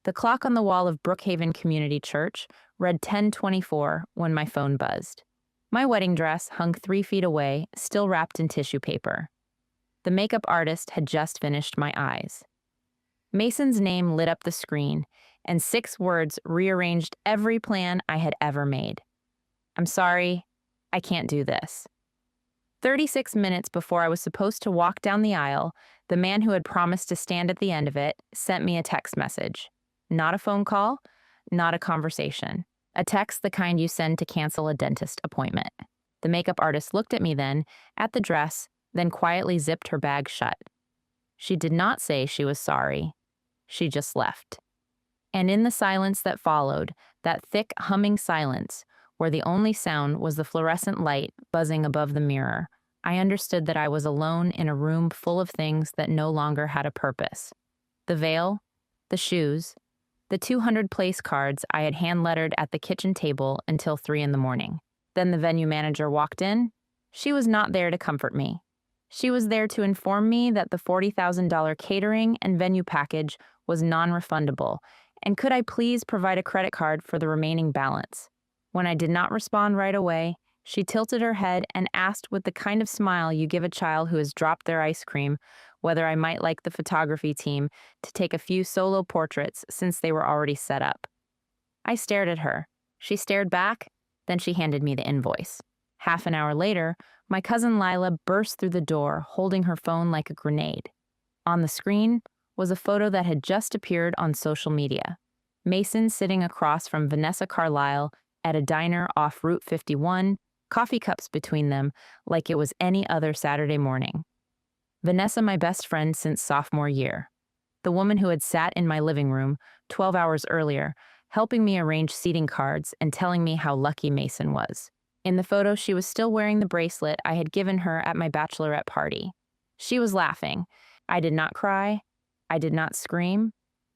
The clock on the wall of Brookhaven Community Church read 10:24 when my phone buzzed. My wedding dress hung 3 feet away, still wrapped in tissue paper. The makeup artist had just finished my eyes. Mason's name lit up the screen, and 6 words rearranged every plan I had ever made. I'm sorry, I can't do this. 36 minutes before I was supposed to walk down the aisle, the man who had promised to stand at the end of it sent me a text message. Not a phone call, not a conversation. A text the kind you send to cancel a dentist appointment. The makeup artist looked at me then, at the dress, then quietly zipped her bag shut. She did not say she was sorry. She just left. And in the silence that followed, that thick, humming silence, where the only sound was the fluorescent light buzzing above the mirror, I understood that I was alone in a room full of things that no longer had a purpose. The veil, the shoes, the 200 place cards I had hand-lettered at the kitchen table until 3 in the morning. Then the venue manager walked in. She was not there to comfort me. She was there to inform me that the $40,000 catering and venue package was non-refundable, and could I please provide a credit card for the remaining balance. When I did not respond right away, she tilted her head and asked with the kind of smile you give a child who has dropped their ice cream whether I might like the photography team to take a few solo portraits since they were already set up. I stared at her. She stared back, then she handed me the invoice. Half an hour later, my cousin Lila burst through the door, holding her phone like a grenade. On the screen was a photo that had just appeared on social media. Mason sitting across from Vanessa Carlisle at a diner off Route 51, coffee cups between them, like it was any other Saturday morning. Vanessa, my best friend since sophomore year. The woman who had sat in my living room 12 hours earlier, helping me arrange seating cards and telling me how lucky Mason was. In the photo, she was still wearing the bracelet I had given her at my bachelorette party. She was laughing. I did not cry. I did not scream.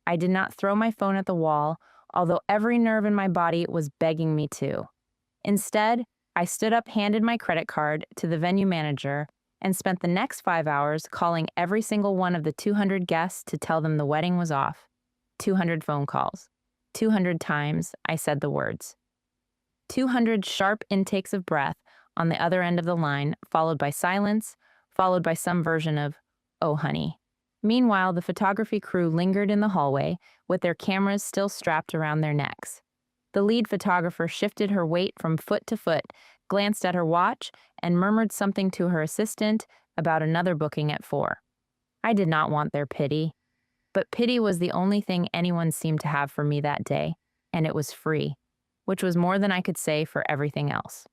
I did not throw my phone at the wall, although every nerve in my body was begging me to. Instead, I stood up, handed my credit card to the venue manager, and spent the next 5 hours calling every single one of the 200 guests to tell them the wedding was off. 200 phone calls. 200 times I said the words. 200 sharp intakes of breath on the other end of the line, followed by silence, followed by some version of, "Oh, honey." Meanwhile, the photography crew lingered in the hallway, with their cameras still strapped around their necks. The lead photographer shifted her weight from foot to foot, glanced at her watch, and murmured something to her assistant about another booking at 4. I did not want their pity, but pity was the only thing anyone seemed to have for me that day, and it was free, which was more than I could say for everything else.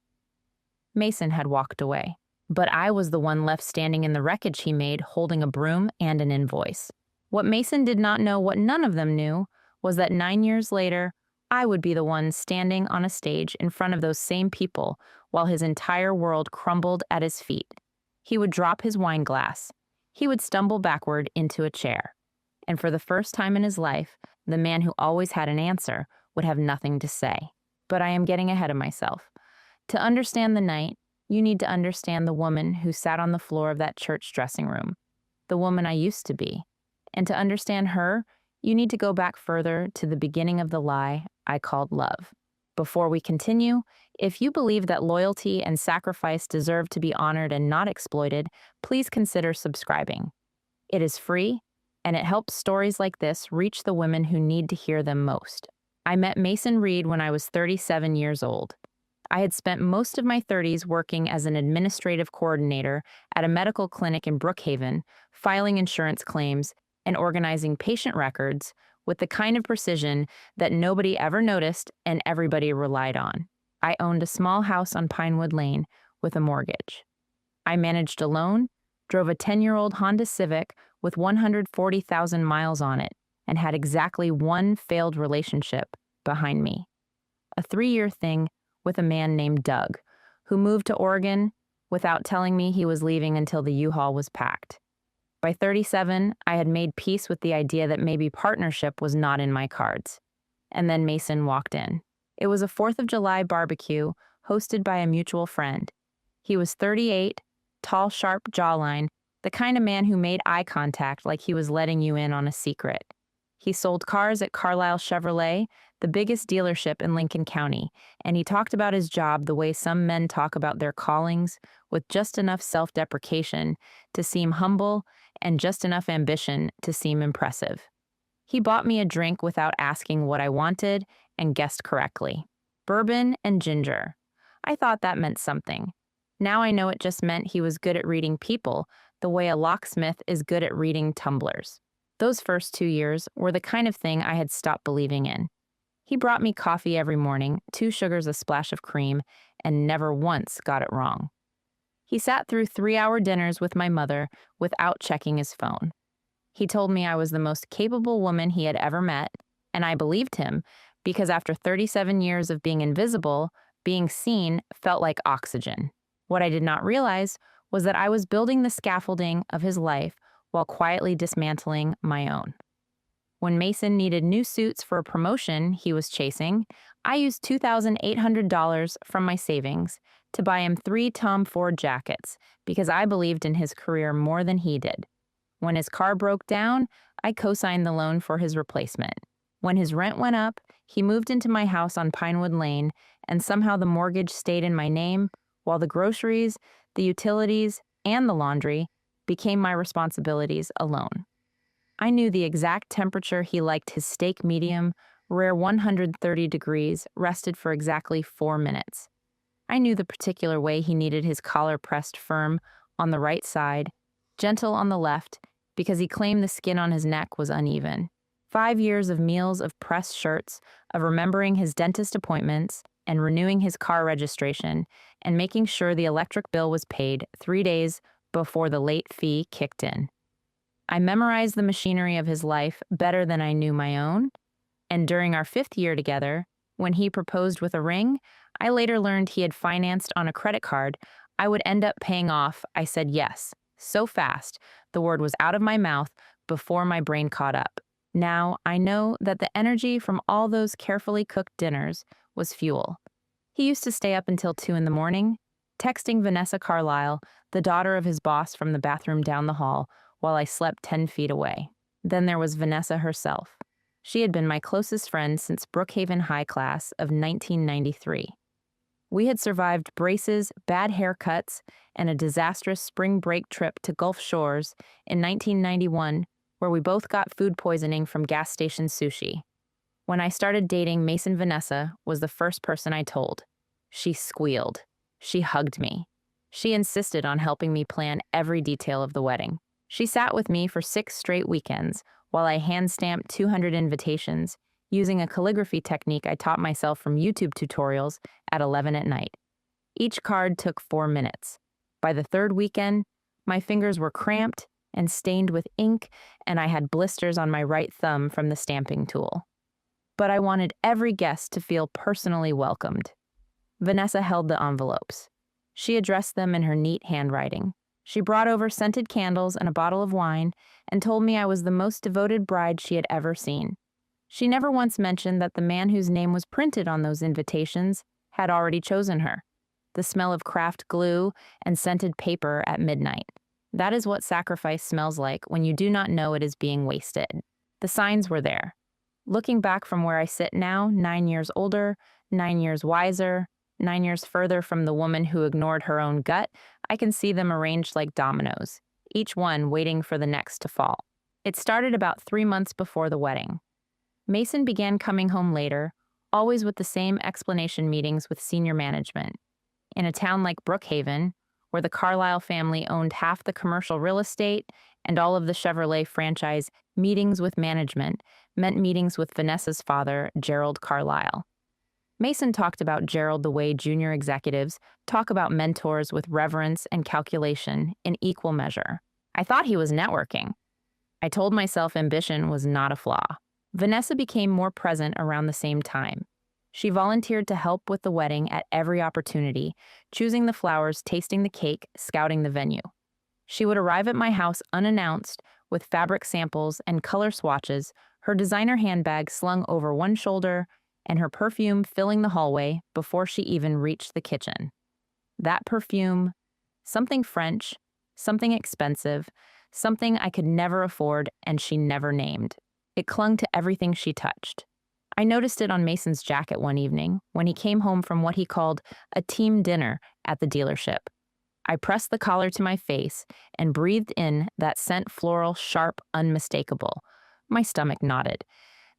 Mason had walked away, but I was the one left standing in the wreckage he made, holding a broom and an invoice. What Mason did not know, what none of them knew, was that 9 years later, I would be the one standing on a stage in front of those same people while his entire world crumbled at his feet. He would drop his wine glass. He would stumble backward into a chair. And for the first time in his life, the man who always had an answer would have nothing to say. But I am getting ahead of myself. To understand the night, you need to understand the woman who sat on the floor of that church dressing room, the woman I used to be. And to understand her, you need to go back further to the beginning of the lie I called love. Before we continue, if you believe that loyalty and sacrifice deserve to be honored and not exploited, please consider subscribing. It is free, and it helps stories like this reach the women who need to hear them most. I met Mason Reed when I was 37 years old. I had spent most of my 30s working as an administrative coordinator at a medical clinic in Brookhaven, filing insurance claims, and organizing patient records with the kind of precision that nobody ever noticed and everybody relied on. I owned a small house on Pinewood Lane with a mortgage. I managed a loan, drove a 10-year-old Honda Civic with 140,000 miles on it, and had exactly one failed relationship behind me. A 3-year thing with a man named Doug, who moved to Oregon without telling me he was leaving until the U-Haul was packed. By 37, I had made peace with the idea that maybe partnership was not in my cards. And then Mason walked in. It was a 4th of July barbecue hosted by a mutual friend. He was 38, tall, sharp jawline, the kind of man who made eye contact like he was letting you in on a secret. He sold cars at Carlisle Chevrolet, the biggest dealership in Lincoln County, and he talked about his job the way some men talk about their callings, with just enough self deprecation to seem humble and just enough ambition to seem impressive. He bought me a drink without asking what I wanted and guessed correctly: bourbon and ginger. I thought that meant something. Now I know it just meant he was good at reading people, the way a locksmith is good at reading tumblers. Those first 2 years were the kind of thing I had stopped believing in. He brought me coffee every morning, 2 sugars, a splash of cream, and never once got it wrong. He sat through 3-hour dinners with my mother without checking his phone. He told me I was the most capable woman he had ever met, and I believed him because after 37 years of being invisible, being seen felt like oxygen. What I did not realize was that I was building the scaffolding of his life while quietly dismantling my own. When Mason needed new suits for a promotion he was chasing, I used $2,800 from my savings to buy him 3 Tom Ford jackets because I believed in his career more than he did. When his car broke down, I co-signed the loan for his replacement. When his rent went up, he moved into my house on Pinewood Lane, and somehow the mortgage stayed in my name, while the groceries, the utilities, and the laundry became my responsibilities alone. I knew the exact temperature he liked his steak medium, rare 130 degrees, rested for exactly 4 minutes. I knew the particular way he needed his collar pressed firm on the right side, gentle on the left, because he claimed the skin on his neck was uneven. 5 years of meals of pressed shirts, of remembering his dentist appointments, and renewing his car registration, and making sure the electric bill was paid 3 days before the late fee kicked in. I memorized the machinery of his life better than I knew my own, and during our 5th year together, when he proposed with a ring, I later learned he had financed on a credit card I would end up paying off. I said yes, so fast, the word was out of my mouth before my brain caught up. Now I know that the energy from all those carefully cooked dinners was fuel. He used to stay up until 2 in the morning, texting Vanessa Carlisle, the daughter of his boss, from the bathroom down the hall, while I slept 10 feet away. Then there was Vanessa herself. She had been my closest friend since Brookhaven High class of 1993. We had survived braces, bad haircuts, and a disastrous spring break trip to Gulf Shores in 1991, where we both got food poisoning from gas station sushi. When I started dating Mason, Vanessa was the first person I told. She squealed. She hugged me. She insisted on helping me plan every detail of the wedding. She sat with me for 6 straight weekends while I hand-stamped 200 invitations using a calligraphy technique I taught myself from YouTube tutorials at 11 at night. Each card took 4 minutes. By the 3rd weekend, my fingers were cramped and stained with ink, and I had blisters on my right thumb from the stamping tool. But I wanted every guest to feel personally welcomed. Vanessa held the envelopes. She addressed them in her neat handwriting. She brought over scented candles and a bottle of wine and told me I was the most devoted bride she had ever seen. She never once mentioned that the man whose name was printed on those invitations had already chosen her. The smell of craft glue and scented paper at midnight. That is what sacrifice smells like when you do not know it is being wasted. The signs were there. Looking back from where I sit now, 9 years older, 9 years wiser, 9 years further from the woman who ignored her own gut, I can see them arranged like dominoes, each one waiting for the next to fall. It started about 3 months before the wedding. Mason began coming home later, always with the same explanation meetings with senior management. In a town like Brookhaven, where the Carlisle family owned half the commercial real estate and all of the Chevrolet franchise, meetings with management meant meetings with Vanessa's father, Gerald Carlisle. Mason talked about Gerald the way junior executives talk about mentors, with reverence and calculation in equal measure. I thought he was networking. I told myself ambition was not a flaw. Vanessa became more present around the same time. She volunteered to help with the wedding at every opportunity, choosing the flowers, tasting the cake, scouting the venue. She would arrive at my house unannounced with fabric samples and color swatches, her designer handbag slung over one shoulder, and her perfume filling the hallway before she even reached the kitchen. That perfume, something French, something expensive, something I could never afford and she never named. It clung to everything she touched. I noticed it on Mason's jacket one evening when he came home from what he called a team dinner at the dealership. I pressed the collar to my face and breathed in that scent, floral, sharp, unmistakable. My stomach knotted.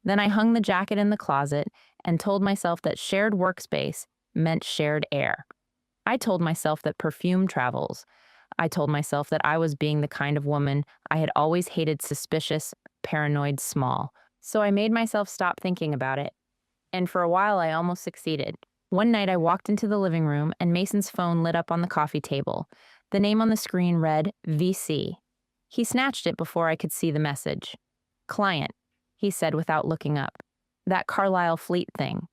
Then I hung the jacket in the closet and told myself that shared workspace meant shared air. I told myself that perfume travels. I told myself that I was being the kind of woman I had always hated, suspicious, paranoid, small. So I made myself stop thinking about it. And for a while, I almost succeeded. One night, I walked into the living room and Mason's phone lit up on the coffee table. The name on the screen read VC. He snatched it before I could see the message. Client, he said without looking up. That Carlisle Fleet thing.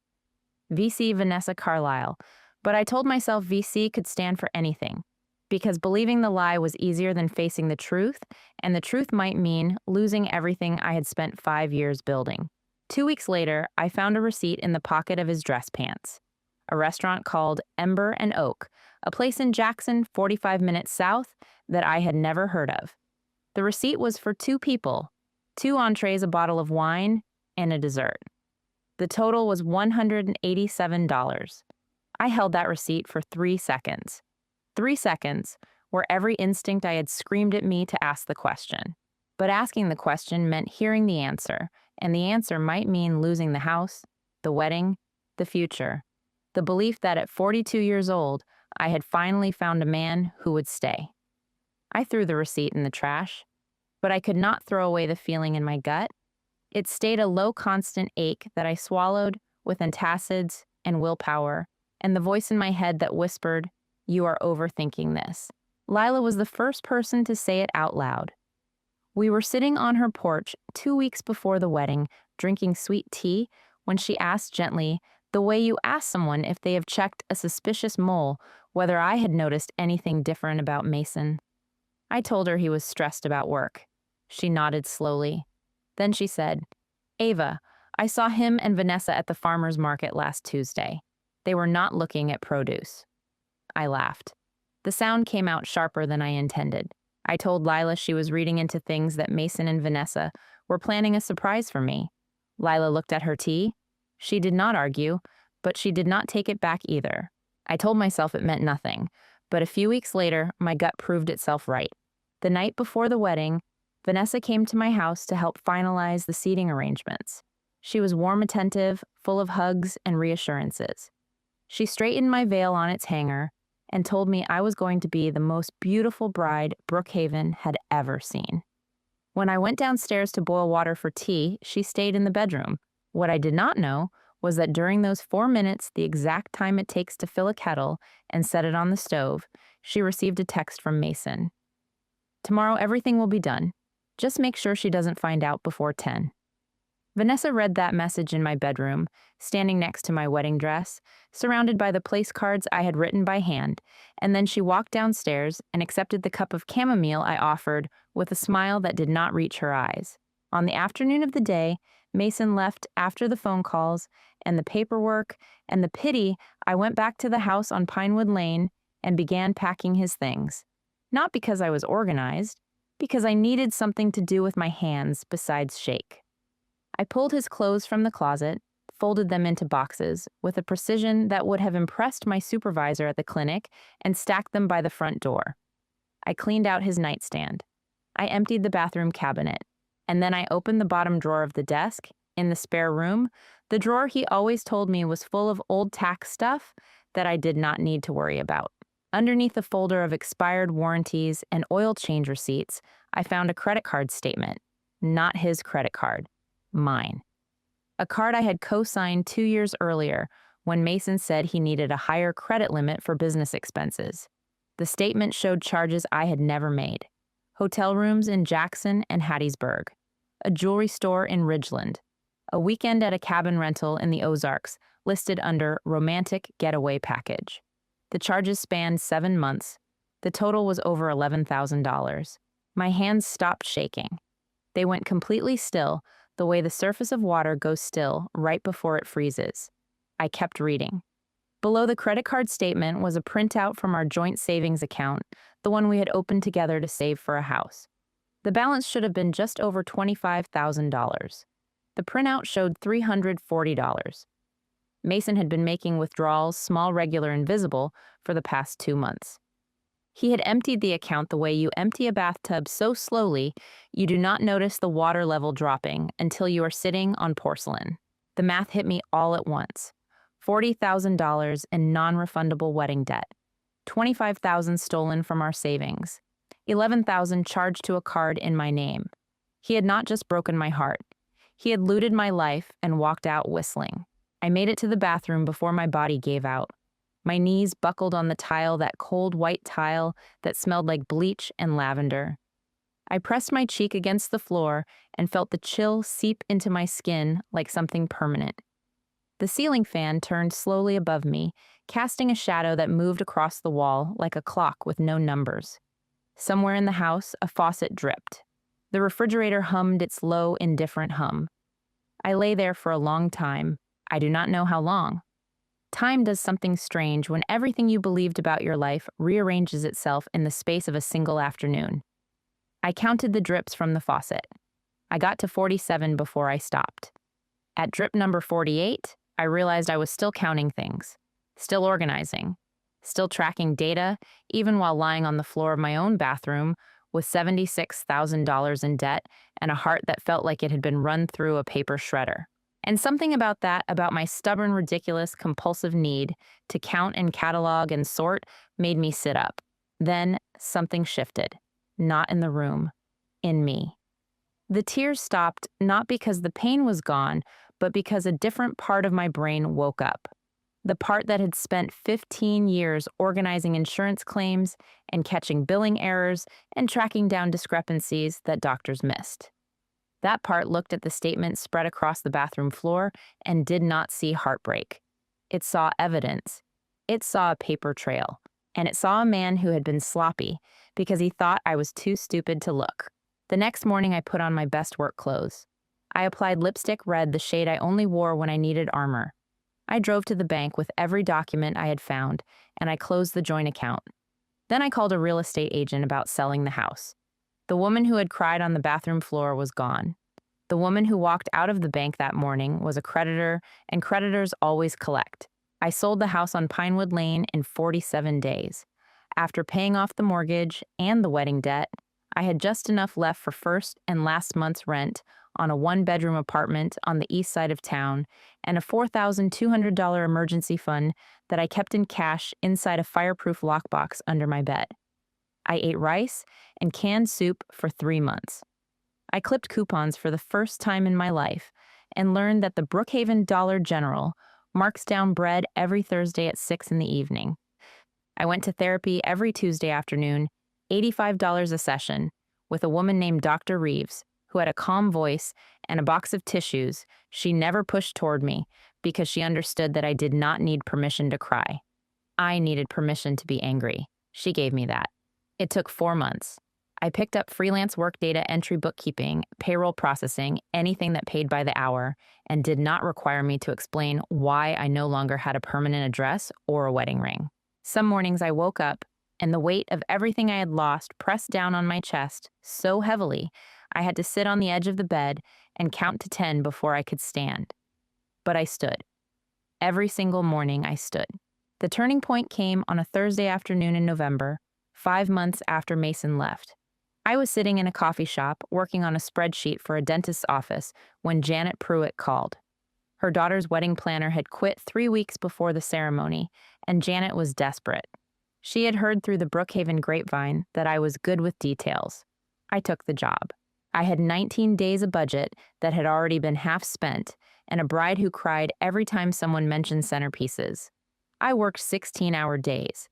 VC Vanessa Carlisle. But I told myself VC could stand for anything, because believing the lie was easier than facing the truth, and the truth might mean losing everything I had spent 5 years building. 2 weeks later, I found a receipt in the pocket of his dress pants. A restaurant called Ember and Oak, a place in Jackson, 45 minutes south, that I had never heard of. The receipt was for 2 people, 2 entrees, a bottle of wine, and a dessert. The total was $187. I held that receipt for 3 seconds. 3 seconds, where every instinct I had screamed at me to ask the question. But asking the question meant hearing the answer, and the answer might mean losing the house, the wedding, the future. The belief that at 42 years old, I had finally found a man who would stay. I threw the receipt in the trash, but I could not throw away the feeling in my gut. It stayed a low, constant ache that I swallowed with antacids and willpower, and the voice in my head that whispered, "You are overthinking this." Lila was the first person to say it out loud. We were sitting on her porch 2 weeks before the wedding, drinking sweet tea, when she asked gently, the way you ask someone if they have checked a suspicious mole, whether I had noticed anything different about Mason. I told her he was stressed about work. She nodded slowly. Then she said, "Ava, I saw him and Vanessa at the farmer's market last Tuesday. They were not looking at produce." I laughed. The sound came out sharper than I intended. I told Lila she was reading into things that Mason and Vanessa were planning a surprise for me. Lila looked at her tea. She did not argue, but she did not take it back either. I told myself it meant nothing, but a few weeks later, my gut proved itself right. The night before the wedding, Vanessa came to my house to help finalize the seating arrangements. She was warm, attentive, full of hugs and reassurances. She straightened my veil on its hanger and told me I was going to be the most beautiful bride Brookhaven had ever seen. When I went downstairs to boil water for tea, she stayed in the bedroom. What I did not know was that during those 4 minutes, the exact time it takes to fill a kettle and set it on the stove, she received a text from Mason. "Tomorrow everything will be done. Just make sure she doesn't find out before 10. Vanessa read that message in my bedroom, standing next to my wedding dress, surrounded by the place cards I had written by hand, and then she walked downstairs and accepted the cup of chamomile I offered with a smile that did not reach her eyes. On the afternoon of the day, Mason left after the phone calls and the paperwork and the pity. I went back to the house on Pinewood Lane and began packing his things. Not because I was organized, because I needed something to do with my hands besides shake. I pulled his clothes from the closet, folded them into boxes with a precision that would have impressed my supervisor at the clinic, and stacked them by the front door. I cleaned out his nightstand. I emptied the bathroom cabinet, and then I opened the bottom drawer of the desk, in the spare room, the drawer he always told me was full of old tax stuff that I did not need to worry about. Underneath a folder of expired warranties and oil change receipts, I found a credit card statement. Not his credit card. Mine. A card I had co-signed 2 years earlier when Mason said he needed a higher credit limit for business expenses. The statement showed charges I had never made. Hotel rooms in Jackson and Hattiesburg. A jewelry store in Ridgeland. A weekend at a cabin rental in the Ozarks listed under romantic getaway package. The charges spanned 7 months. The total was over $11,000. My hands stopped shaking. They went completely still, the way the surface of water goes still right before it freezes. I kept reading. Below the credit card statement was a printout from our joint savings account, the one we had opened together to save for a house. The balance should have been just over $25,000. The printout showed $340. Mason had been making withdrawals, small, regular, and visible, for the past 2 months. He had emptied the account the way you empty a bathtub, so slowly you do not notice the water level dropping until you are sitting on porcelain. The math hit me all at once. $40,000 in non-refundable wedding debt, $25,000 stolen from our savings, $11,000 charged to a card in my name. He had not just broken my heart. He had looted my life and walked out whistling. I made it to the bathroom before my body gave out. My knees buckled on the tile, that cold white tile that smelled like bleach and lavender. I pressed my cheek against the floor and felt the chill seep into my skin like something permanent. The ceiling fan turned slowly above me, casting a shadow that moved across the wall like a clock with no numbers. Somewhere in the house, a faucet dripped. The refrigerator hummed its low, indifferent hum. I lay there for a long time. I do not know how long. Time does something strange when everything you believed about your life rearranges itself in the space of a single afternoon. I counted the drips from the faucet. I got to 47 before I stopped. At drip number 48, I realized I was still counting things, still organizing, still tracking data, even while lying on the floor of my own bathroom with $76,000 in debt and a heart that felt like it had been run through a paper shredder. And something about that, about my stubborn, ridiculous, compulsive need to count and catalog and sort, made me sit up. Then something shifted. Not in the room. In me. The tears stopped, not because the pain was gone, but because a different part of my brain woke up. The part that had spent 15 years organizing insurance claims and catching billing errors and tracking down discrepancies that doctors missed. That part looked at the statement spread across the bathroom floor and did not see heartbreak. It saw evidence. It saw a paper trail. And it saw a man who had been sloppy because he thought I was too stupid to look. The next morning, I put on my best work clothes. I applied lipstick red, the shade I only wore when I needed armor. I drove to the bank with every document I had found, and I closed the joint account. Then I called a real estate agent about selling the house. The woman who had cried on the bathroom floor was gone. The woman who walked out of the bank that morning was a creditor, and creditors always collect. I sold the house on Pinewood Lane in 47 days. After paying off the mortgage and the wedding debt, I had just enough left for first and last month's rent on a one-bedroom apartment on the east side of town and a $4,200 emergency fund that I kept in cash inside a fireproof lockbox under my bed. I ate rice and canned soup for 3 months. I clipped coupons for the first time in my life and learned that the Brookhaven Dollar General marks down bread every Thursday at 6 in the evening. I went to therapy every Tuesday afternoon, $85 a session, with a woman named Dr. Reeves, who had a calm voice and a box of tissues she never pushed toward me because she understood that I did not need permission to cry. I needed permission to be angry. She gave me that. It took 4 months. I picked up freelance work data entry, bookkeeping, payroll processing, anything that paid by the hour, and did not require me to explain why I no longer had a permanent address or a wedding ring. Some mornings I woke up, and the weight of everything I had lost pressed down on my chest so heavily I had to sit on the edge of the bed and count to 10 before I could stand. But I stood. Every single morning I stood. The turning point came on a Thursday afternoon in November, 5 months after Mason left. I was sitting in a coffee shop working on a spreadsheet for a dentist's office when Janet Pruitt called. Her daughter's wedding planner had quit 3 weeks before the ceremony, and Janet was desperate. She had heard through the Brookhaven grapevine that I was good with details. I took the job. I had 19 days of budget that had already been half spent, and a bride who cried every time someone mentioned centerpieces. I worked 16-hour days.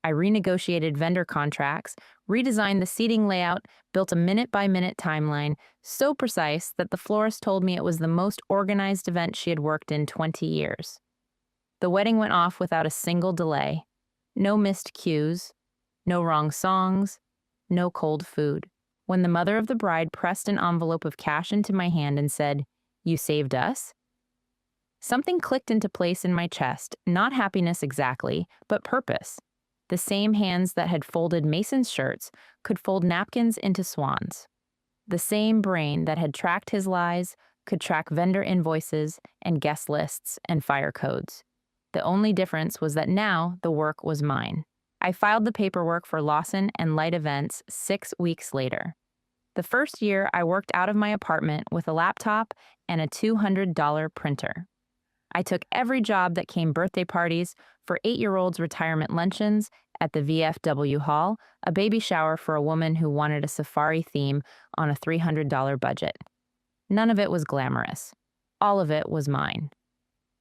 I renegotiated vendor contracts, redesigned the seating layout, built a minute-by-minute timeline, so precise that the florist told me it was the most organized event she had worked in 20 years. The wedding went off without a single delay. No missed cues, no wrong songs, no cold food. When the mother of the bride pressed an envelope of cash into my hand and said, "You saved us?" something clicked into place in my chest, not happiness exactly, but purpose. The same hands that had folded Mason's shirts could fold napkins into swans. The same brain that had tracked his lies, could track vendor invoices and guest lists and fire codes. The only difference was that now the work was mine. I filed the paperwork for Lawson and Light Events 6 weeks later. The first year, I worked out of my apartment with a laptop and a $200 printer. I took every job that came: birthday parties for 8-year-olds, retirement luncheons at the VFW Hall, a baby shower for a woman who wanted a safari theme on a $300 budget. None of it was glamorous. All of it was mine.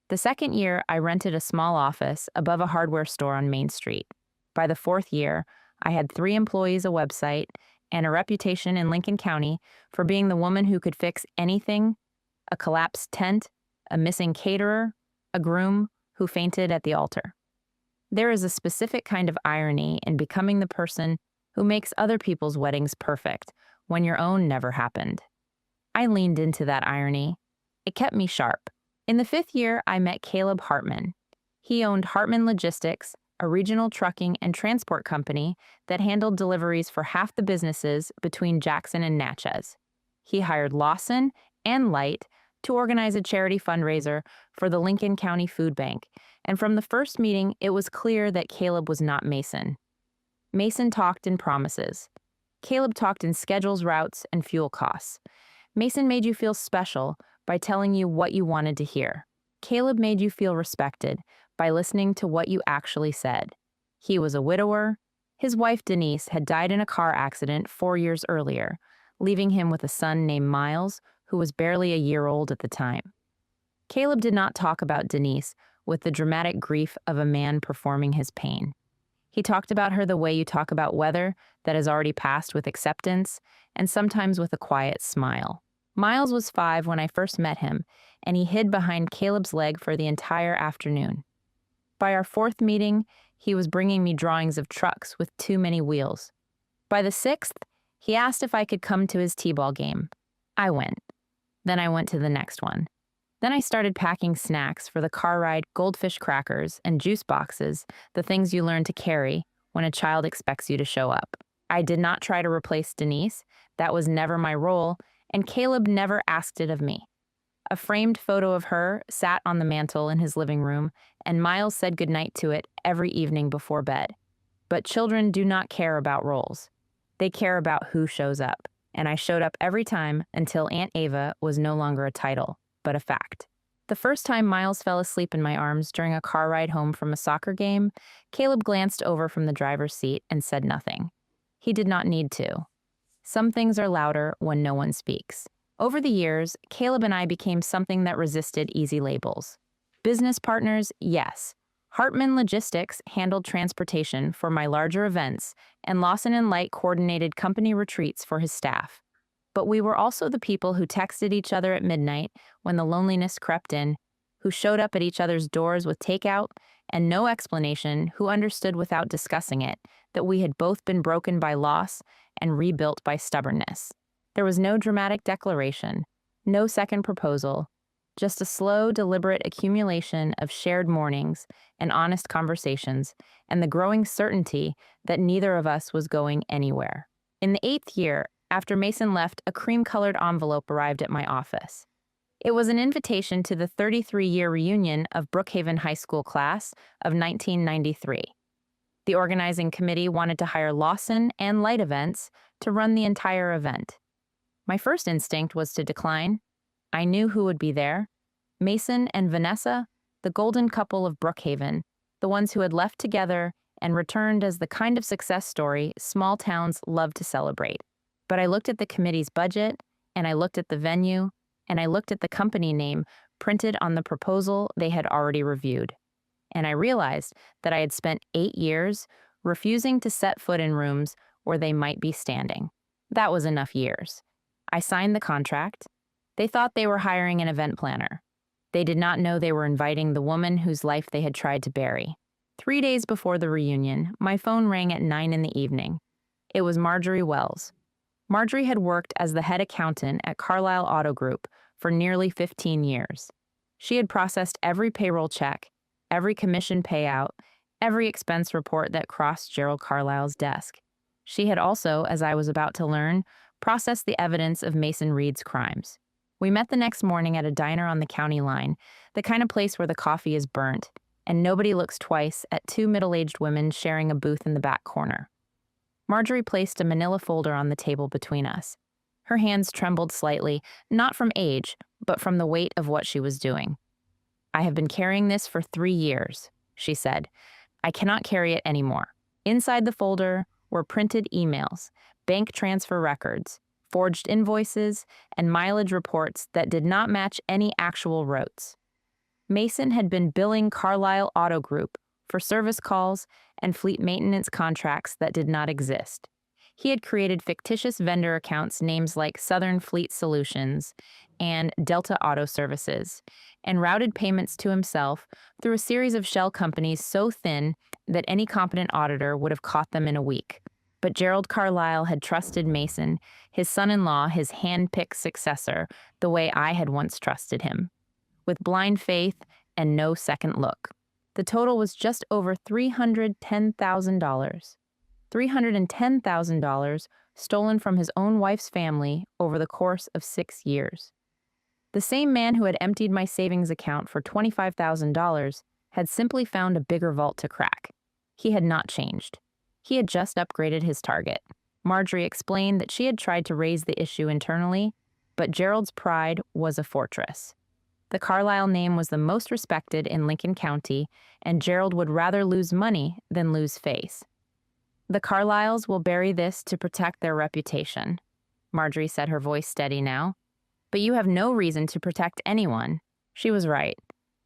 The second year, I rented a small office above a hardware store on Main Street. By the fourth year, I had 3 employees, a website, and a reputation in Lincoln County for being the woman who could fix anything: a collapsed tent, a missing caterer, a groom who fainted at the altar. There is a specific kind of irony in becoming the person who makes other people's weddings perfect when your own never happened. I leaned into that irony. It kept me sharp. In the 5th year, I met Caleb Hartman. He owned Hartman Logistics, a regional trucking and transport company that handled deliveries for half the businesses between Jackson and Natchez. He hired Lawson and Light to organize a charity fundraiser for the Lincoln County Food Bank, and from the first meeting, it was clear that Caleb was not Mason. Mason talked in promises. Caleb talked in schedules, routes, and fuel costs. Mason made you feel special by telling you what you wanted to hear. Caleb made you feel respected by listening to what you actually said. He was a widower. His wife, Denise, had died in a car accident 4 years earlier, leaving him with a son named Miles, who was barely a year old at the time. Caleb did not talk about Denise with the dramatic grief of a man performing his pain. He talked about her the way you talk about weather that has already passed, with acceptance and sometimes with a quiet smile. Miles was 5 when I first met him, and he hid behind Caleb's leg for the entire afternoon. By our 4th meeting, he was bringing me drawings of trucks with too many wheels. By the 6th, he asked if I could come to his t-ball game. I went. Then I went to the next one. Then I started packing snacks for the car ride: goldfish crackers and juice boxes, the things you learn to carry when a child expects you to show up. I did not try to replace Denise. That was never my role, and Caleb never asked it of me. A framed photo of her sat on the mantle in his living room, and Miles said goodnight to it every evening before bed. But children do not care about roles. They care about who shows up, and I showed up every time until Aunt Ava was no longer a title, but a fact. The first time Miles fell asleep in my arms during a car ride home from a soccer game, Caleb glanced over from the driver's seat and said nothing. He did not need to. Some things are louder when no one speaks. Over the years, Caleb and I became something that resisted easy labels. Business partners, yes. Hartman Logistics handled transportation for my larger events, and Lawson and Light coordinated company retreats for his staff. But we were also the people who texted each other at midnight when the loneliness crept in, who showed up at each other's doors with takeout and no explanation, who understood without discussing it that we had both been broken by loss and rebuilt by stubbornness. There was no dramatic declaration, no second proposal, just a slow, deliberate accumulation of shared mornings and honest conversations, and the growing certainty that neither of us was going anywhere. In the 8th year, after Mason left, a cream-colored envelope arrived at my office. It was an invitation to the 33-year reunion of Brookhaven High School class of 1993. The organizing committee wanted to hire Lawson and Light Events to run the entire event. My first instinct was to decline. I knew who would be there: Mason and Vanessa, the golden couple of Brookhaven, the ones who had left together and returned as the kind of success story small towns love to celebrate. But I looked at the committee's budget, and I looked at the venue, and I looked at the company name printed on the proposal they had already reviewed. And I realized that I had spent 8 years refusing to set foot in rooms where they might be standing. That was enough years. I signed the contract. They thought they were hiring an event planner. They did not know they were inviting the woman whose life they had tried to bury. 3 days before the reunion, my phone rang at 9 in the evening. It was Marjorie Wells. Marjorie had worked as the head accountant at Carlisle Auto Group for nearly 15 years. She had processed every payroll check, every commission payout, every expense report that crossed Gerald Carlisle's desk. She had also, as I was about to learn, processed the evidence of Mason Reed's crimes. We met the next morning at a diner on the county line, the kind of place where the coffee is burnt, and nobody looks twice at two middle-aged women sharing a booth in the back corner. Marjorie placed a manila folder on the table between us. Her hands trembled slightly, not from age, but from the weight of what she was doing. "I have been carrying this for 3 years," she said. "I cannot carry it anymore." Inside the folder were printed emails, bank transfer records, forged invoices, and mileage reports that did not match any actual routes. Mason had been billing Carlisle Auto Group for service calls and fleet maintenance contracts that did not exist. He had created fictitious vendor accounts, names like Southern Fleet Solutions and Delta Auto Services, and routed payments to himself through a series of shell companies so thin that any competent auditor would have caught them in a week. But Gerald Carlisle had trusted Mason, his son-in-law, his hand-picked successor, the way I had once trusted him, with blind faith and no second look. The total was just over $310,000. $310,000 stolen from his own wife's family over the course of 6 years. The same man who had emptied my savings account for $25,000 had simply found a bigger vault to crack. He had not changed. He had just upgraded his target. Marjorie explained that she had tried to raise the issue internally, but Gerald's pride was a fortress. The Carlisle name was the most respected in Lincoln County, and Gerald would rather lose money than lose face. "The Carlisles will bury this to protect their reputation," Marjorie said, her voice steady now. "But you have no reason to protect anyone." She was right.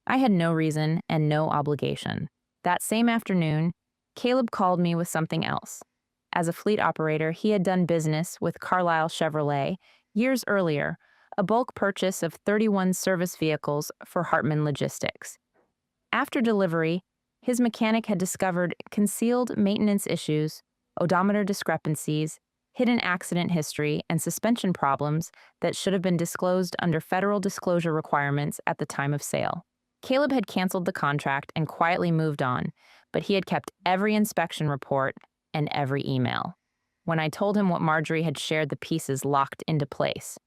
I had no reason and no obligation. That same afternoon, Caleb called me with something else. As a fleet operator, he had done business with Carlisle Chevrolet years earlier, a bulk purchase of 31 service vehicles for Hartman Logistics. After delivery, his mechanic had discovered concealed maintenance issues, odometer discrepancies, hidden accident history, and suspension problems that should have been disclosed under federal disclosure requirements at the time of sale. Caleb had canceled the contract and quietly moved on, but he had kept every inspection report and every email. When I told him what Marjorie had shared, the pieces locked into place.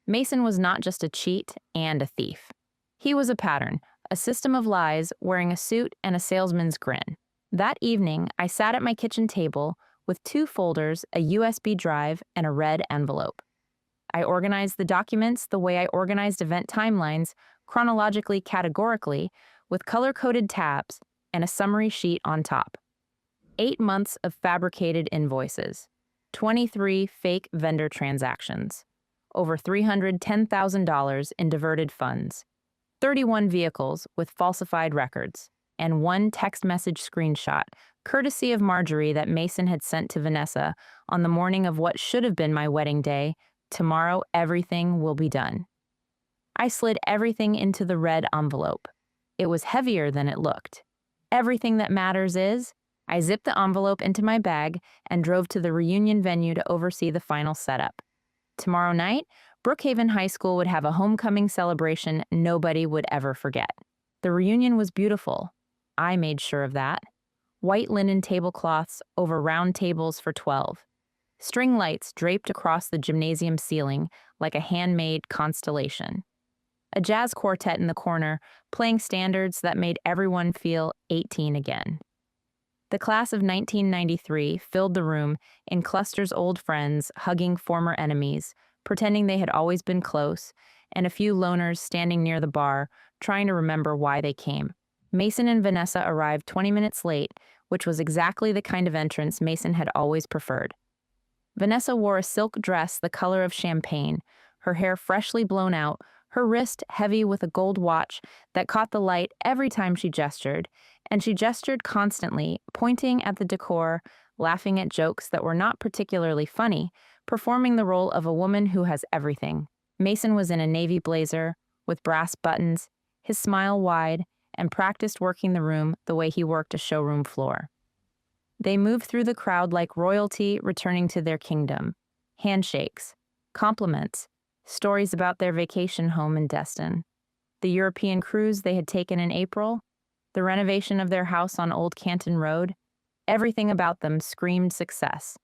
Mason was not just a cheat and a thief. He was a pattern, a system of lies, wearing a suit and a salesman's grin. That evening, I sat at my kitchen table with 2 folders, a USB drive, and a red envelope. I organized the documents the way I organized event timelines, chronologically, categorically, with color-coded tabs and a summary sheet on top. 8 months of fabricated invoices, 23 fake vendor transactions, over $310,000 in diverted funds, 31 vehicles with falsified records, and 1 text message screenshot, courtesy of Marjorie, that Mason had sent to Vanessa on the morning of what should have been my wedding day. "Tomorrow, everything will be done." I slid everything into the red envelope. It was heavier than it looked. Everything that matters is, I zipped the envelope into my bag and drove to the reunion venue to oversee the final setup. Tomorrow night, Brookhaven High School would have a homecoming celebration nobody would ever forget. The reunion was beautiful. I made sure of that. White linen tablecloths over round tables for 12. String lights draped across the gymnasium ceiling like a handmade constellation. A jazz quartet in the corner, playing standards that made everyone feel 18 again. The class of 1993 filled the room in clusters, old friends hugging former enemies, pretending they had always been close, and a few loners standing near the bar, trying to remember why they came. Mason and Vanessa arrived 20 minutes late, which was exactly the kind of entrance Mason had always preferred. Vanessa wore a silk dress the color of champagne, her hair freshly blown out, her wrist heavy with a gold watch that caught the light every time she gestured, and she gestured constantly, pointing at the decor, laughing at jokes that were not particularly funny, performing the role of a woman who has everything. Mason was in a navy blazer, with brass buttons, his smile wide, and practiced working the room the way he worked a showroom floor. They moved through the crowd like royalty returning to their kingdom. Handshakes, compliments, stories about their vacation home in Destin, the European cruise they had taken in April, the renovation of their house on Old Canton Road. Everything about them screamed success.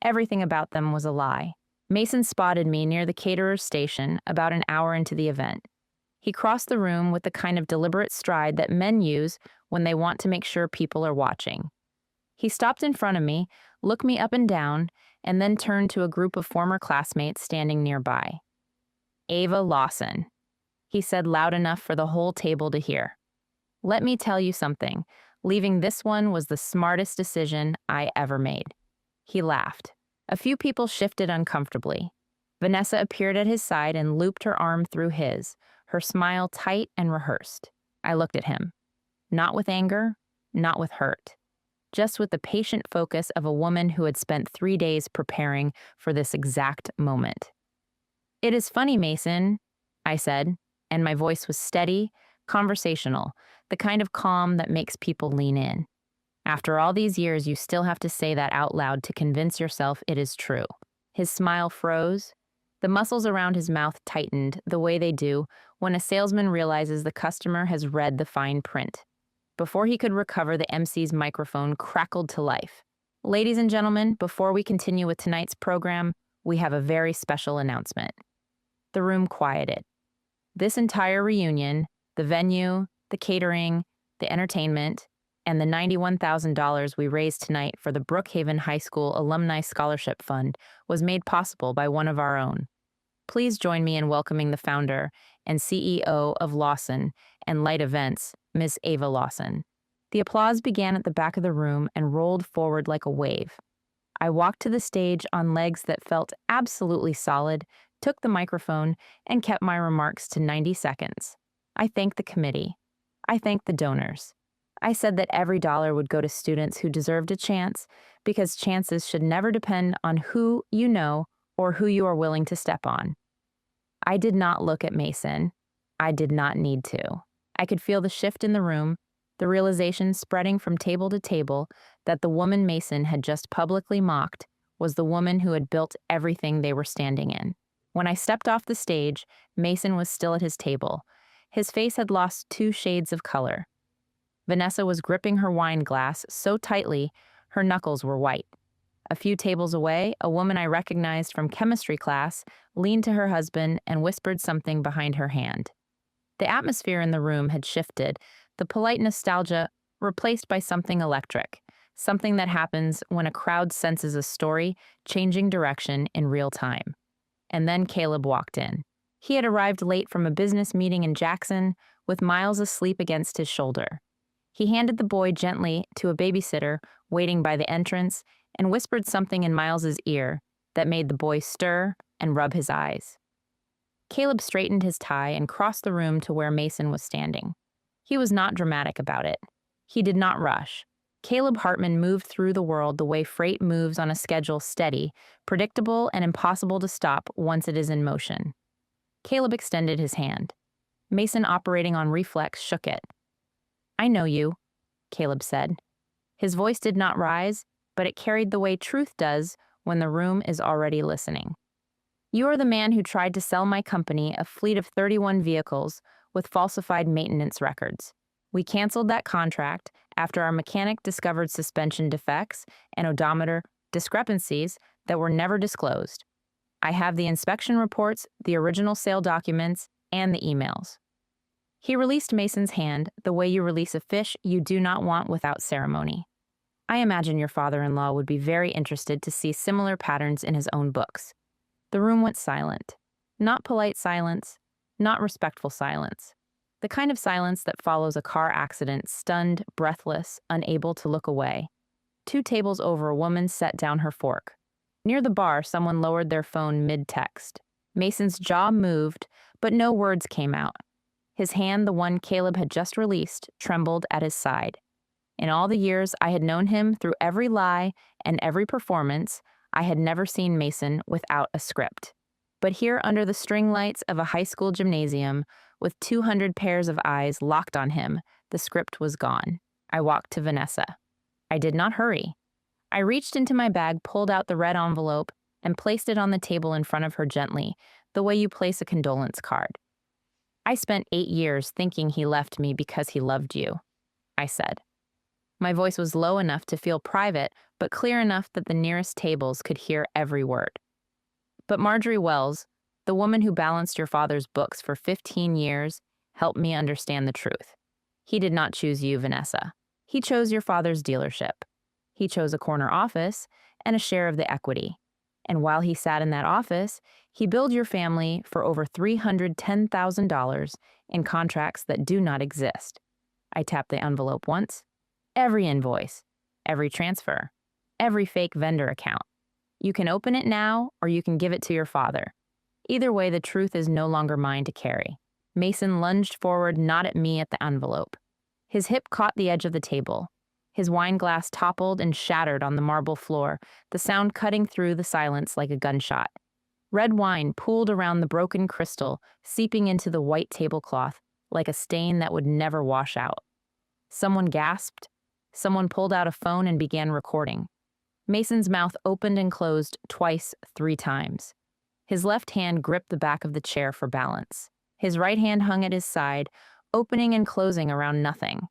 Everything about them was a lie. Mason spotted me near the caterer's station about an hour into the event. He crossed the room with the kind of deliberate stride that men use when they want to make sure people are watching. He stopped in front of me, looked me up and down, and then turned to a group of former classmates standing nearby. "Ava Lawson," he said loud enough for the whole table to hear. "Let me tell you something. Leaving this one was the smartest decision I ever made." He laughed. A few people shifted uncomfortably. Vanessa appeared at his side and looped her arm through his, her smile tight and rehearsed. I looked at him. Not with anger, not with hurt. Just with the patient focus of a woman who had spent 3 days preparing for this exact moment. "It is funny, Mason," I said, and my voice was steady, conversational, the kind of calm that makes people lean in. "After all these years, you still have to say that out loud to convince yourself it is true." His smile froze. The muscles around his mouth tightened the way they do when a salesman realizes the customer has read the fine print. Before he could recover, the MC's microphone crackled to life. "Ladies and gentlemen, before we continue with tonight's program, we have a very special announcement." The room quieted. This entire reunion, the venue, the catering, the entertainment, and the $91,000 we raised tonight for the Brookhaven High School Alumni Scholarship Fund was made possible by one of our own. Please join me in welcoming the founder and CEO of Lawson and Light Events, Miss Ava Lawson. The applause began at the back of the room and rolled forward like a wave. I walked to the stage on legs that felt absolutely solid, took the microphone, and kept my remarks to 90 seconds. I thanked the committee. I thanked the donors. I said that every dollar would go to students who deserved a chance, because chances should never depend on who you know or who you are willing to step on. I did not look at Mason. I did not need to. I could feel the shift in the room, the realization spreading from table to table that the woman Mason had just publicly mocked was the woman who had built everything they were standing in. When I stepped off the stage, Mason was still at his table. His face had lost 2 shades of color. Vanessa was gripping her wine glass so tightly, her knuckles were white. A few tables away, a woman I recognized from chemistry class leaned to her husband and whispered something behind her hand. The atmosphere in the room had shifted, the polite nostalgia replaced by something electric, something that happens when a crowd senses a story changing direction in real time. And then Caleb walked in. He had arrived late from a business meeting in Jackson, with Miles asleep against his shoulder. He handed the boy gently to a babysitter waiting by the entrance and whispered something in Miles's ear that made the boy stir and rub his eyes. Caleb straightened his tie and crossed the room to where Mason was standing. He was not dramatic about it. He did not rush. Caleb Hartman moved through the world the way freight moves on a schedule, steady, predictable, and impossible to stop once it is in motion. Caleb extended his hand. Mason, operating on reflex, shook it. "I know you," Caleb said. His voice did not rise, but it carried the way truth does when the room is already listening. "You are the man who tried to sell my company a fleet of 31 vehicles with falsified maintenance records. We canceled that contract after our mechanic discovered suspension defects and odometer discrepancies that were never disclosed. I have the inspection reports, the original sale documents, and the emails." He released Mason's hand the way you release a fish you do not want without ceremony. "I imagine your father-in-law would be very interested to see similar patterns in his own books." The room went silent. Not polite silence, not respectful silence. The kind of silence that follows a car accident, stunned, breathless, unable to look away. 2 tables over, a woman set down her fork. Near the bar, someone lowered their phone mid-text. Mason's jaw moved, but no words came out. His hand, the one Caleb had just released, trembled at his side. In all the years I had known him, through every lie and every performance, I had never seen Mason without a script. But here, under the string lights of a high school gymnasium, with 200 pairs of eyes locked on him, the script was gone. I walked to Vanessa. I did not hurry. I reached into my bag, pulled out the red envelope, and placed it on the table in front of her gently, the way you place a condolence card. "I spent 8 years thinking he left me because he loved you," I said. My voice was low enough to feel private, but clear enough that the nearest tables could hear every word. But Marjorie Wells, the woman who balanced your father's books for 15 years, helped me understand the truth. He did not choose you, Vanessa. He chose your father's dealership. He chose a corner office and a share of the equity. And while he sat in that office, he billed your family for over $310,000 in contracts that do not exist. I tapped the envelope once. Every invoice, every transfer, every fake vendor account. You can open it now or you can give it to your father. Either way, the truth is no longer mine to carry. Mason lunged forward, not at me, at the envelope. His hip caught the edge of the table. His wine glass toppled and shattered on the marble floor, the sound cutting through the silence like a gunshot. Red wine pooled around the broken crystal, seeping into the white tablecloth like a stain that would never wash out. Someone gasped. Someone pulled out a phone and began recording. Mason's mouth opened and closed twice, 3 times. His left hand gripped the back of the chair for balance. His right hand hung at his side, opening and closing around nothing.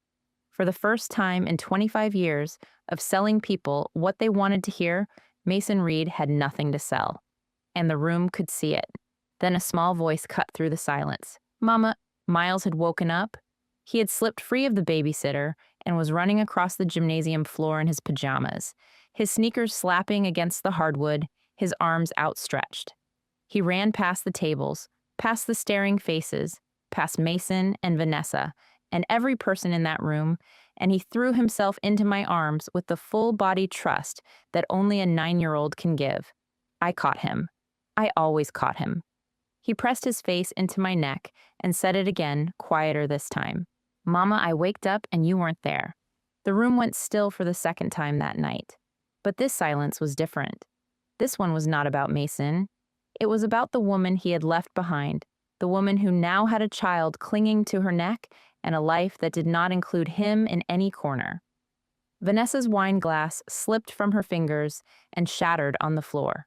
For the first time in 25 years of selling people what they wanted to hear, Mason Reed had nothing to sell. And the room could see it. Then a small voice cut through the silence. "Mama." Miles had woken up. He had slipped free of the babysitter and was running across the gymnasium floor in his pajamas, his sneakers slapping against the hardwood, his arms outstretched. He ran past the tables, past the staring faces, past Mason and Vanessa, and every person in that room, and he threw himself into my arms with the full-body trust that only a 9-year-old can give. I caught him. I always caught him. He pressed his face into my neck and said it again, quieter this time. "Mama, I waked up and you weren't there." The room went still for the second time that night. But this silence was different. This one was not about Mason. It was about the woman he had left behind, the woman who now had a child clinging to her neck and a life that did not include him in any corner. Vanessa's wine glass slipped from her fingers and shattered on the floor.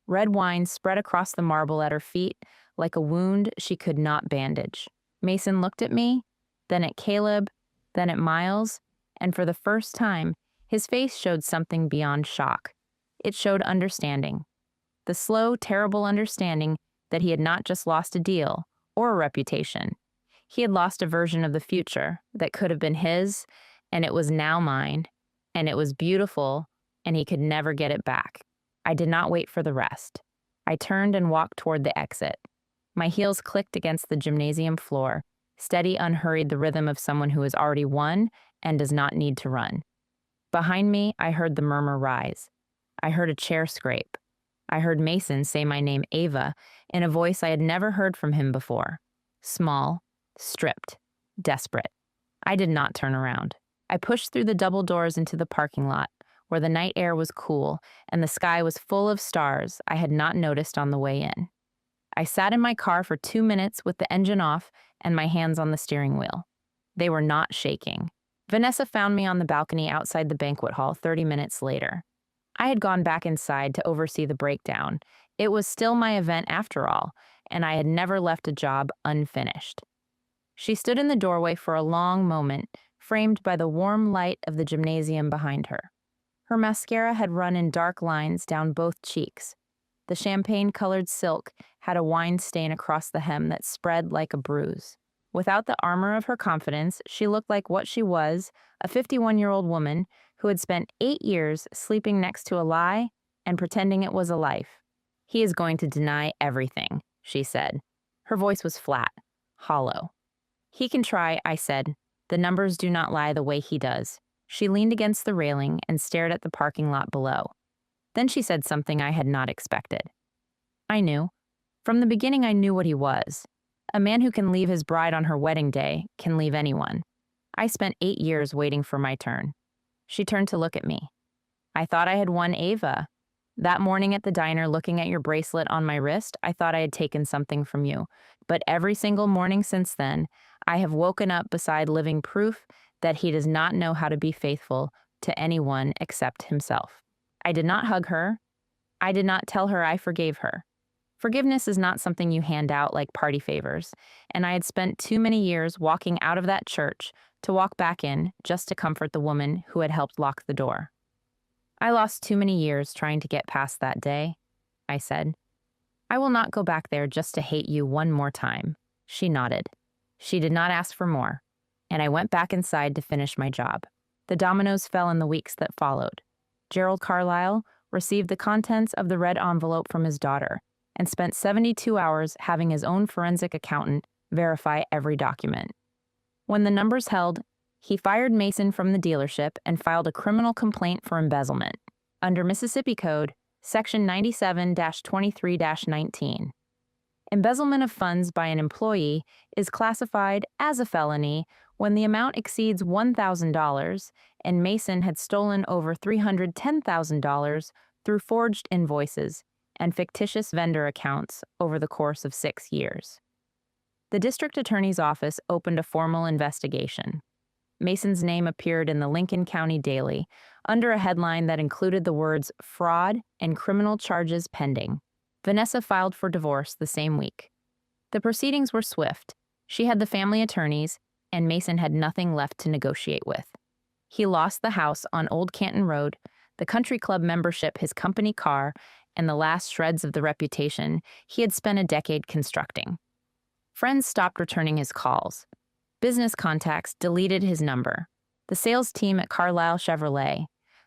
Red wine spread across the marble at her feet like a wound she could not bandage. Mason looked at me, then at Caleb, then at Miles, and for the first time, his face showed something beyond shock. It showed understanding. The slow, terrible understanding that he had not just lost a deal or a reputation. He had lost a version of the future that could have been his, and it was now mine, and it was beautiful, and he could never get it back. I did not wait for the rest. I turned and walked toward the exit. My heels clicked against the gymnasium floor, steady, unhurried, the rhythm of someone who has already won and does not need to run. Behind me, I heard the murmur rise. I heard a chair scrape. I heard Mason say my name, Ava, in a voice I had never heard from him before. Small, stripped, desperate. I did not turn around. I pushed through the double doors into the parking lot, where the night air was cool and the sky was full of stars I had not noticed on the way in. I sat in my car for 2 minutes with the engine off and my hands on the steering wheel. They were not shaking. Vanessa found me on the balcony outside the banquet hall 30 minutes later. I had gone back inside to oversee the breakdown. It was still my event after all, and I had never left a job unfinished. She stood in the doorway for a long moment, framed by the warm light of the gymnasium behind her. Her mascara had run in dark lines down both cheeks. The champagne-colored silk had a wine stain across the hem that spread like a bruise. Without the armor of her confidence, she looked like what she was, a 51-year-old woman who had spent 8 years sleeping next to a lie and pretending it was a life. "He is going to deny everything," she said. Her voice was flat, hollow. "He can try," I said. "The numbers do not lie the way he does." She leaned against the railing and stared at the parking lot below. Then she said something I had not expected. I knew. From the beginning, I knew what he was. A man who can leave his bride on her wedding day can leave anyone. I spent 8 years waiting for my turn. She turned to look at me. "I thought I had won, Ava. That morning at the diner, looking at your bracelet on my wrist, I thought I had taken something from you. But every single morning since then, I have woken up beside living proof that he does not know how to be faithful to anyone except himself." I did not hug her. I did not tell her I forgave her. Forgiveness is not something you hand out like party favors, and I had spent too many years walking out of that church to walk back in just to comfort the woman who had helped lock the door. "I lost too many years trying to get past that day," I said. I will not go back there just to hate you one more time. She nodded. She did not ask for more, and I went back inside to finish my job. The dominoes fell in the weeks that followed. Gerald Carlisle received the contents of the red envelope from his daughter and spent 72 hours having his own forensic accountant verify every document. When the numbers held, he fired Mason from the dealership and filed a criminal complaint for embezzlement under Mississippi Code, Section 97-23-19. Embezzlement of funds by an employee is classified as a felony when the amount exceeds $1,000 and Mason had stolen over $310,000 through forged invoices and fictitious vendor accounts over the course of 6 years. The district attorney's office opened a formal investigation. Mason's name appeared in the Lincoln County Daily under a headline that included the words fraud and criminal charges pending. Vanessa filed for divorce the same week. The proceedings were swift. She had the family attorneys, and Mason had nothing left to negotiate with. He lost the house on Old Canton Road, the country club membership, his company car, and the last shreds of the reputation he had spent a decade constructing. Friends stopped returning his calls. Business contacts deleted his number. The sales team at Carlisle Chevrolet,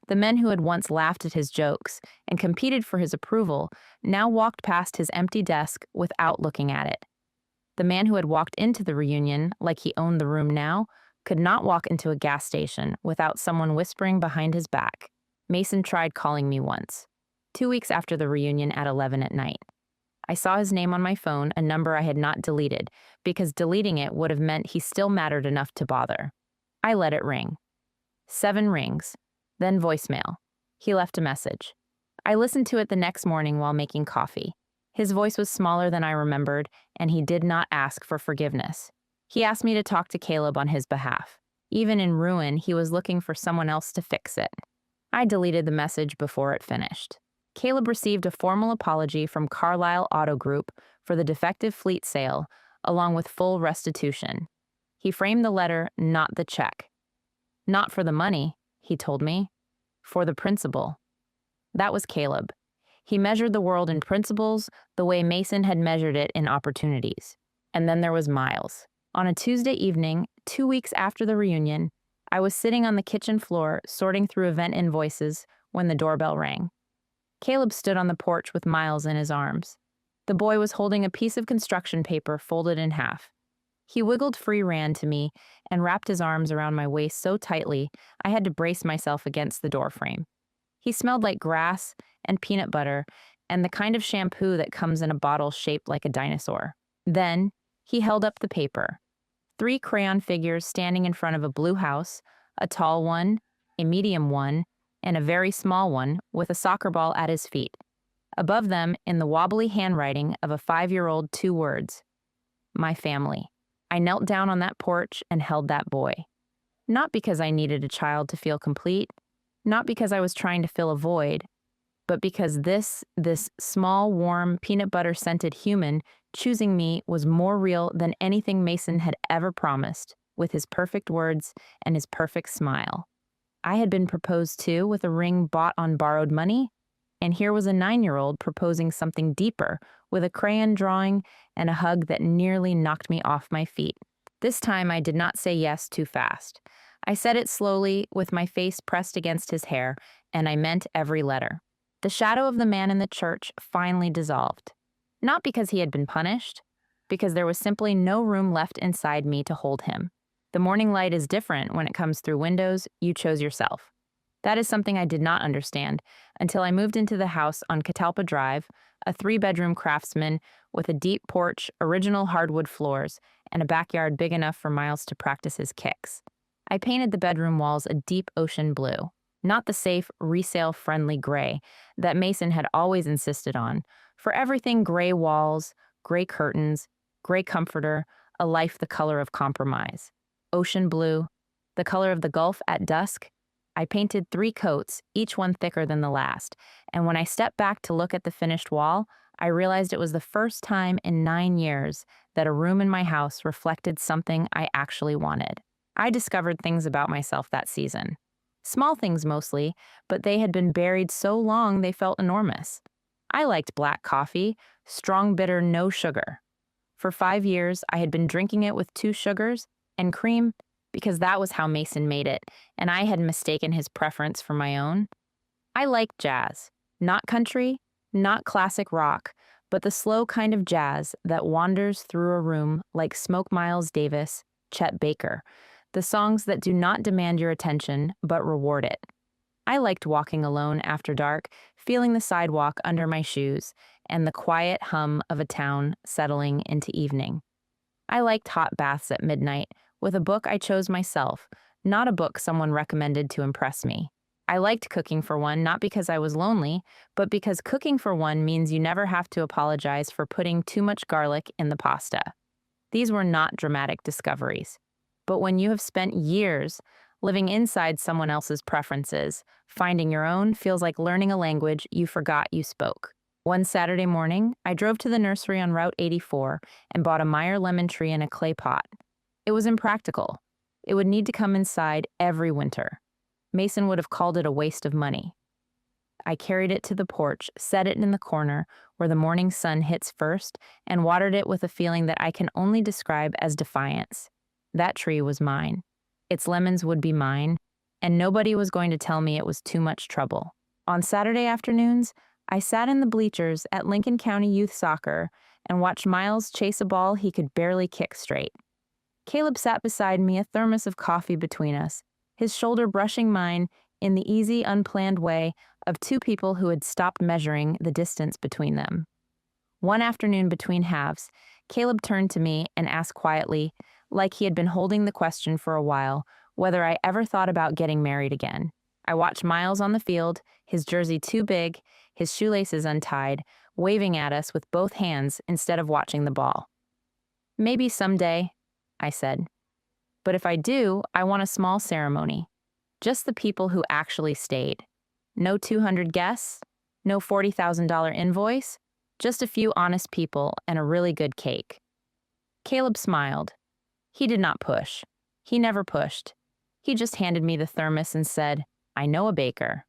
the men who had once laughed at his jokes and competed for his approval, now walked past his empty desk without looking at it. The man who had walked into the reunion like he owned the room now could not walk into a gas station without someone whispering behind his back. Mason tried calling me once, 2 weeks after the reunion at 11 at night. I saw his name on my phone, a number I had not deleted, because deleting it would have meant he still mattered enough to bother. I let it ring. 7 rings, then voicemail. He left a message. I listened to it the next morning while making coffee. His voice was smaller than I remembered, and he did not ask for forgiveness. He asked me to talk to Caleb on his behalf. Even in ruin, he was looking for someone else to fix it. I deleted the message before it finished. Caleb received a formal apology from Carlisle Auto Group for the defective fleet sale, along with full restitution. He framed the letter, not the check. Not for the money, he told me, for the principle. That was Caleb. He measured the world in principles the way Mason had measured it in opportunities. And then there was Miles. On a Tuesday evening, 2 weeks after the reunion, I was sitting on the kitchen floor sorting through event invoices when the doorbell rang. Caleb stood on the porch with Miles in his arms. The boy was holding a piece of construction paper folded in half. He wiggled free ran to me and wrapped his arms around my waist so tightly I had to brace myself against the doorframe. He smelled like grass and peanut butter and the kind of shampoo that comes in a bottle shaped like a dinosaur. Then he held up the paper. 3 crayon figures standing in front of a blue house, a tall one, a medium one, and a very small one with a soccer ball at his feet. Above them, in the wobbly handwriting of a 5-year-old, 2 words, my family. I knelt down on that porch and held that boy. Not because I needed a child to feel complete, not because I was trying to fill a void, but because this small, warm, peanut butter-scented human choosing me was more real than anything Mason had ever promised, with his perfect words and his perfect smile. I had been proposed to with a ring bought on borrowed money, and here was a 9-year-old proposing something deeper with a crayon drawing and a hug that nearly knocked me off my feet. This time I did not say yes too fast. I said it slowly, with my face pressed against his hair, and I meant every letter. The shadow of the man in the church finally dissolved. Not because he had been punished, because there was simply no room left inside me to hold him. The morning light is different when it comes through windows you chose yourself. That is something I did not understand until I moved into the house on Catalpa Drive, a 3-bedroom craftsman with a deep porch, original hardwood floors, and a backyard big enough for Miles to practice his kicks. I painted the bedroom walls a deep ocean blue, not the safe, resale-friendly gray that Mason had always insisted on. For everything, gray walls, gray curtains, gray comforter, a life the color of compromise. Ocean blue, the color of the Gulf at dusk. I painted 3 coats, each one thicker than the last, and when I stepped back to look at the finished wall, I realized it was the first time in 9 years that a room in my house reflected something I actually wanted. I discovered things about myself that season. Small things mostly, but they had been buried so long they felt enormous. I liked black coffee, strong bitter, no sugar. For 5 years, I had been drinking it with 2 sugars and cream because that was how Mason made it, and I had mistaken his preference for my own. I liked jazz, not country, not classic rock, but the slow kind of jazz that wanders through a room like Smoke Miles Davis, Chet Baker, the songs that do not demand your attention but reward it. I liked walking alone after dark, feeling the sidewalk under my shoes and the quiet hum of a town settling into evening. I liked hot baths at midnight with a book I chose myself, not a book someone recommended to impress me. I liked cooking for one, not because I was lonely, but because cooking for one means you never have to apologize for putting too much garlic in the pasta. These were not dramatic discoveries. But when you have spent years living inside someone else's preferences, finding your own feels like learning a language you forgot you spoke. One Saturday morning, I drove to the nursery on Route 84 and bought a Meyer lemon tree in a clay pot. It was impractical. It would need to come inside every winter. Mason would have called it a waste of money. I carried it to the porch, set it in the corner where the morning sun hits first, and watered it with a feeling that I can only describe as defiance. That tree was mine. Its lemons would be mine, and nobody was going to tell me it was too much trouble. On Saturday afternoons, I sat in the bleachers at Lincoln County Youth Soccer and watched Miles chase a ball he could barely kick straight. Caleb sat beside me, a thermos of coffee between us, his shoulder brushing mine in the easy, unplanned way of two people who had stopped measuring the distance between them. One afternoon between halves, Caleb turned to me and asked quietly, like he had been holding the question for a while, whether I ever thought about getting married again. I watched Miles on the field, his jersey too big, his shoelaces untied, waving at us with both hands instead of watching the ball. "Maybe someday," I said. "But if I do, I want a small ceremony. Just the people who actually stayed. No 200 guests, no $40,000 invoice, just a few honest people and a really good cake." Caleb smiled. He did not push. He never pushed. He just handed me the thermos and said, "I know a baker."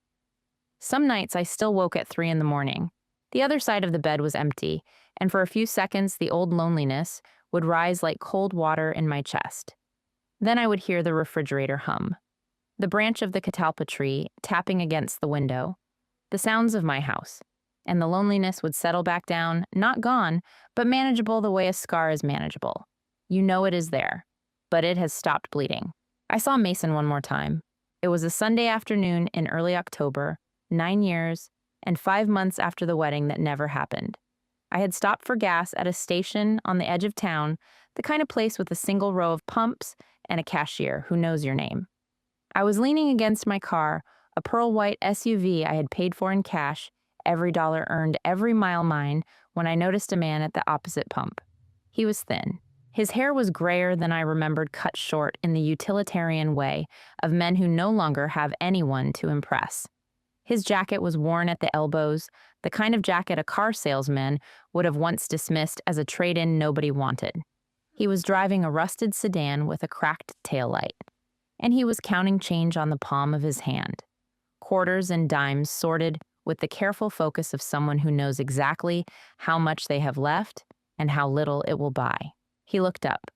Some nights I still woke at 3 in the morning. The other side of the bed was empty, and for a few seconds the old loneliness would rise like cold water in my chest. Then I would hear the refrigerator hum, the branch of the catalpa tree tapping against the window, the sounds of my house, and the loneliness would settle back down, not gone, but manageable the way a scar is manageable. You know it is there, but it has stopped bleeding. I saw Mason one more time. It was a Sunday afternoon in early October, 9 years and 5 months after the wedding that never happened. I had stopped for gas at a station on the edge of town, the kind of place with a single row of pumps and a cashier who knows your name. I was leaning against my car, a pearl white SUV I had paid for in cash, every dollar earned, every mile mine, when I noticed a man at the opposite pump. He was thin. His hair was grayer than I remembered, cut short in the utilitarian way of men who no longer have anyone to impress. His jacket was worn at the elbows, the kind of jacket a car salesman would have once dismissed as a trade-in nobody wanted. He was driving a rusted sedan with a cracked taillight, and he was counting change on the palm of his hand. Quarters and dimes sorted with the careful focus of someone who knows exactly how much they have left and how little it will buy. He looked up.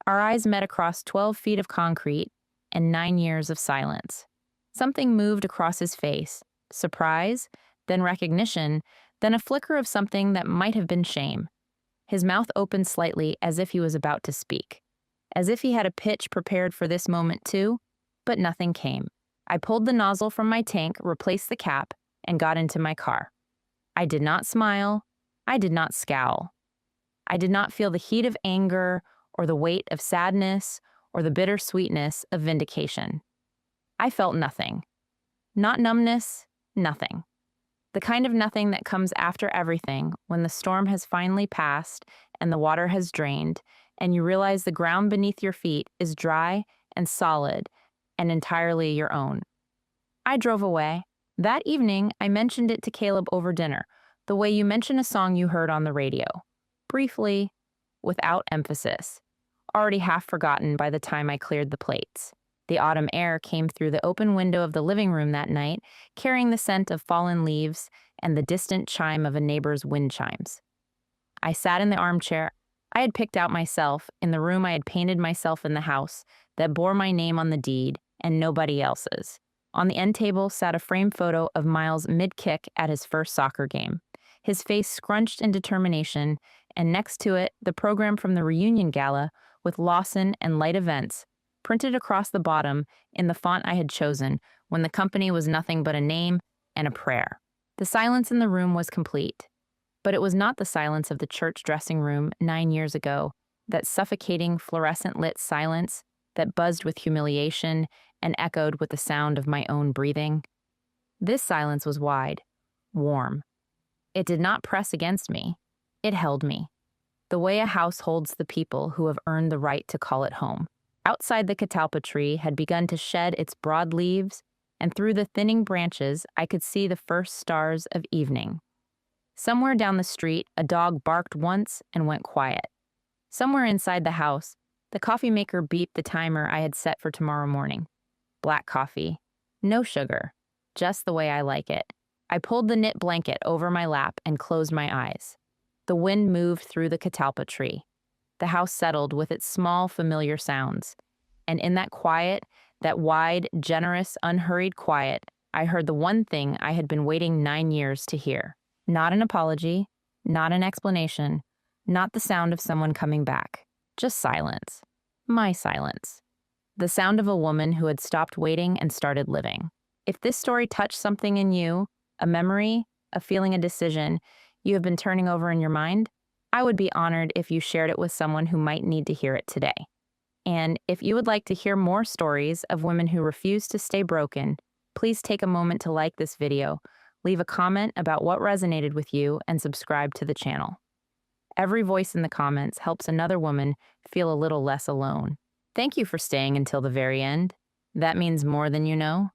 Our eyes met across 12 feet of concrete and 9 years of silence. Something moved across his face, surprise, then recognition, then a flicker of something that might have been shame. His mouth opened slightly as if he was about to speak, as if he had a pitch prepared for this moment too, but nothing came. I pulled the nozzle from my tank, replaced the cap, and got into my car. I did not smile. I did not scowl. I did not feel the heat of anger or the weight of sadness or the bitter sweetness of vindication. I felt nothing. Not numbness, nothing. The kind of nothing that comes after everything when the storm has finally passed and the water has drained and you realize the ground beneath your feet is dry and solid and entirely your own. I drove away. That evening, I mentioned it to Caleb over dinner, the way you mention a song you heard on the radio. Briefly, without emphasis. Already half forgotten by the time I cleared the plates. The autumn air came through the open window of the living room that night, carrying the scent of fallen leaves and the distant chime of a neighbor's wind chimes. I sat in the armchair I had picked out myself in the room I had painted myself in the house that bore my name on the deed and nobody else's. On the end table sat a framed photo of Miles mid-kick at his first soccer game, his face scrunched in determination, and next to it, the program from the reunion gala with Lawson and light events, printed across the bottom in the font I had chosen when the company was nothing but a name and a prayer. The silence in the room was complete. But it was not the silence of the church dressing room 9 years ago, that suffocating, fluorescent-lit silence that buzzed with humiliation and echoed with the sound of my own breathing. This silence was wide, warm. It did not press against me. It held me, the way a house holds the people who have earned the right to call it home. Outside, the catalpa tree had begun to shed its broad leaves, and through the thinning branches I could see the first stars of evening. Somewhere down the street, a dog barked once and went quiet. Somewhere inside the house, the coffee maker beeped the timer I had set for tomorrow morning. Black coffee. No sugar. Just the way I like it. I pulled the knit blanket over my lap and closed my eyes. The wind moved through the catalpa tree. The house settled with its small, familiar sounds. And in that quiet, that wide, generous, unhurried quiet, I heard the one thing I had been waiting 9 years to hear. Not an apology, not an explanation, not the sound of someone coming back. Just silence. My silence. The sound of a woman who had stopped waiting and started living. If this story touched something in you, a memory, a feeling, a decision you have been turning over in your mind, I would be honored if you shared it with someone who might need to hear it today. And if you would like to hear more stories of women who refuse to stay broken, please take a moment to like this video, leave a comment about what resonated with you, and subscribe to the channel. Every voice in the comments helps another woman feel a little less alone. Thank you for staying until the very end. That means more than you know.